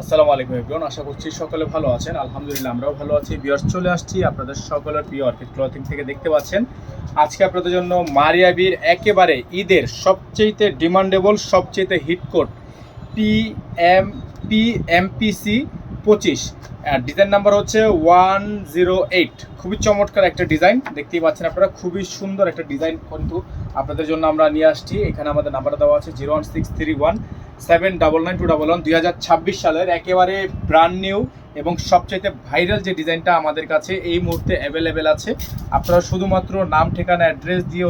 আসসালামু আলাইকুম এভরিওয়ান, আশা করছি সকলে ভালো আছেন। আলহামদুলিল্লাহ আমরাও ভালো আছি। ভিউয়ার্স, চলে আসছি আপনাদের সকলের প্রিয় অর্কিড ক্লথিং থেকে। দেখতে পাচ্ছেন আজকে আপনাদের জন্য মারিয়াবির একেবারে ঈদের সবচেয়ে ডিমান্ডেবল, সবচেয়ে hit coat M MPC 25, design number হচ্ছে 108। খুবই চমৎকার একটা ডিজাইন দেখতেই পাচ্ছেন আপনারা, খুবই সুন্দর একটা ডিজাইন কিন্তু আপনাদের জন্য আমরা নিয়ে আসছি। এখানে আমাদের নাম্বার দেওয়া আছে 01631 799 211 2026 সালের একেবারে ব্র্যান্ড নিউ এবং সবচাইতে ভাইরাল যে ডিজাইনটা আমাদের কাছে এই মুহূর্তে অ্যাভেলেবেল আছে। আপনারা শুধুমাত্র নাম, ঠিকানা, অ্যাড্রেস দিয়ে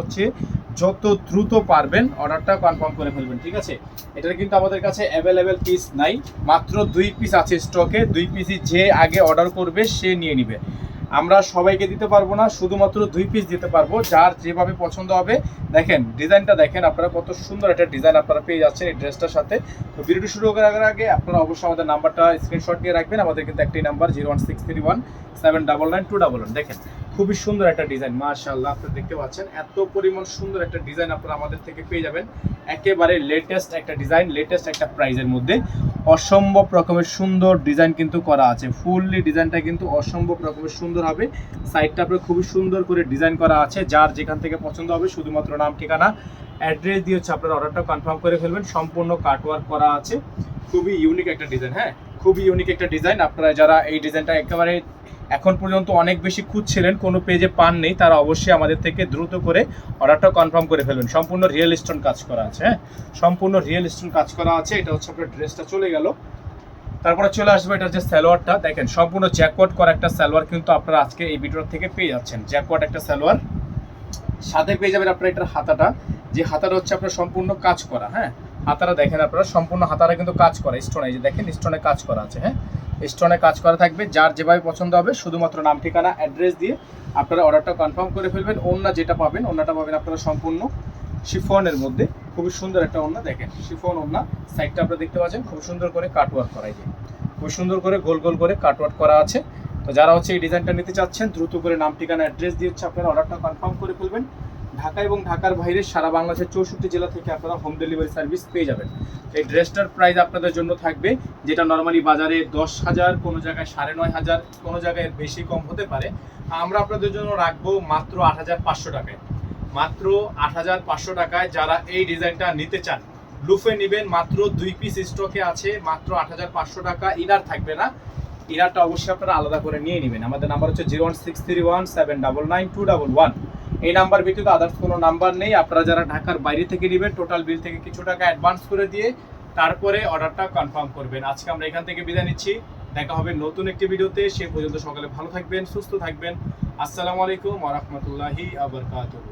যত দ্রুত পারবেন অর্ডারটা কনফার্ম করে ফেলবেন, ঠিক আছে? এটার কিন্তু আমাদের কাছে অ্যাভেলেবেল পিস নাই, মাত্র 2 পিস আছে স্টকে। 2 পিসই যে আগে অর্ডার করবে সে নিয়ে নিবে। আমরা সবাইকে দিতে পারবো না, শুধুমাত্র 2 পিস দিতে পারবো, যার যেভাবে পছন্দ হবে। দেখেন ডিজাইনটা দেখেন আপনারা, কত সুন্দর একটা ডিজাইন আপনারা পেয়ে যাচ্ছেন এই ড্রেসটার সাথে। তো ভিডিওটি শুরু করার আগে আপনারা অবশ্যই আমাদের নাম্বারটা স্ক্রিনশট দিয়ে রাখবেন। আমাদের কিন্তু একটি নাম্বার 01631 799 211। দেখেন খুবই সুন্দর একটা ডিজাইন, মাশাআল্লাহ। আপনারা দেখতে পাচ্ছেন এত পরিমাণ সুন্দর একটা ডিজাইন আপনারা আমাদের থেকে পেয়ে যাবেন। একেবারে লেটেস্ট একটা ডিজাইন, লেটেস্ট একটা প্রাইজের মধ্যে অসম্ভব রকমের সুন্দর ডিজাইন কিন্তু করা আছে। ফুললি ডিজাইনটা কিন্তু অসম্ভব রকমের সুন্দর হবে। সাইডটা আপনার খুবই সুন্দর করে ডিজাইন করা আছে, যার যেখান থেকে পছন্দ হবে শুধুমাত্র নাম, ঠিকানা, অ্যাড্রেস দিয়ে আপনার অর্ডারটা কনফার্ম করে ফেলবেন। সম্পূর্ণ কাটওয়ার্ক করা আছে, খুবই ইউনিক একটা ডিজাইন। হ্যাঁ, খুবই ইউনিক একটা ডিজাইন। আপনারা যারা এই ডিজাইনটা একেবারে এখন পর্যন্ত অনেক বেশি খুঁজছিলেন, কোনো পেজে পান নেই, তারা অবশ্যই আমাদের থেকে দ্রুত করে অর্ডারটা কনফার্ম করে ফেলবেন। সম্পূর্ণ রিয়েল স্টোন কাজ করা আছে। হ্যাঁ, সম্পূর্ণ রিয়েল স্টোন কাজ করা আছে। এটা হচ্ছে আপনার ড্রেসটা চলে গেল। তারপরে চলে আসবে এটার যে সালোয়ারটা, দেখেন সম্পূর্ণ জ্যাকওয়ার্ড করা একটা সালোয়ার কিন্তু আপনারা আজকে এই ভিডিও থেকে পেয়ে যাচ্ছেন। জ্যাকওয়ার্ড একটা সালোয়ার, সাথে পেয়ে যাবেন আপনারা এটার হাতাটা, যে হাতাটা হচ্ছে আপনার সম্পূর্ণ কাজ করা। হ্যাঁ, হাতাটা দেখেন আপনারা, সম্পূর্ণ হাতাটা কিন্তু কাজ করা স্টোনে, যে দেখেন স্টোনে কাজ করা আছে। হ্যাঁ, স্টোনে কাজ করা থাকবে। যার যেভাবে পছন্দ হবে শুধুমাত্র নাম, ঠিকানা, অ্যাড্রেস দিয়ে আপনারা অর্ডারটা কনফার্ম করে ফেলবেন। ওড়না যেটা পাবেন, ওড়নাটা পাবেন আপনারা সম্পূর্ণ শিফনের মধ্যে। খুবই সুন্দর একটা ওড়না, দেখেন শিফন ওড়না। সাইডটা আপনারা দেখতে পাচ্ছেন খুব সুন্দর করে কাটওয়ার্ক করা, যায় খুব সুন্দর করে গোল গোল করে কাটওয়ার্ক করা আছে। তো যারা এই ডিজাইনটা নিতে চাচ্ছেন দ্রুত করে নাম, ঠিকানা, অ্যাড্রেস দিয়ে আপনারা অর্ডারটা কনফার্ম করে ফেলবেন। ঢাকা এবং ঢাকার বাইরে সারা বাংলাদেশের 64 জেলা থেকে আপনারা হোম ডেলিভারি সার্ভিস পেয়ে যাবেন। এই ড্রেসটার প্রাইস আপনাদের জন্য থাকবে, যেটা নর্মালি বাজারে 10,000, কোনো জায়গায় 9,500, কোনো জায়গায় বেশি কম হতে পারে। আমরা আপনাদের জন্য রাখবো মাত্র 8,500 টাকায়। মাত্র 8,500 টাকায় যারা এই ডিজাইনটা নিতে চান লুফে নেবেন। মাত্র 2 পিস স্টকে আছে, মাত্র 8,500 টাকা। ইনার থাকবে না, ইনারটা অবশ্যই আপনারা আলাদা করে নিয়ে নেবেন। আমাদের নাম্বার হচ্ছে 01631 799 211। এই নাম্বার ব্যতীত আদার্স কোনো নাম্বার নেই। আপনারা যারা ঢাকার বাইরে থেকে নেবেন টোটাল বিল থেকে কিছু টাকা অ্যাডভান্স করে দিয়ে তারপরে অর্ডারটা কনফার্ম করবেন। আজকে আমরা এখান থেকে বিদায় নিচ্ছি, দেখা হবে নতুন একটি ভিডিওতে। সে পর্যন্ত সকলে ভালো থাকবেন, সুস্থ থাকবেন। আসসালামু আলাইকুম ওয়া রাহমাতুল্লাহি ওয়া বারাকাতুহু।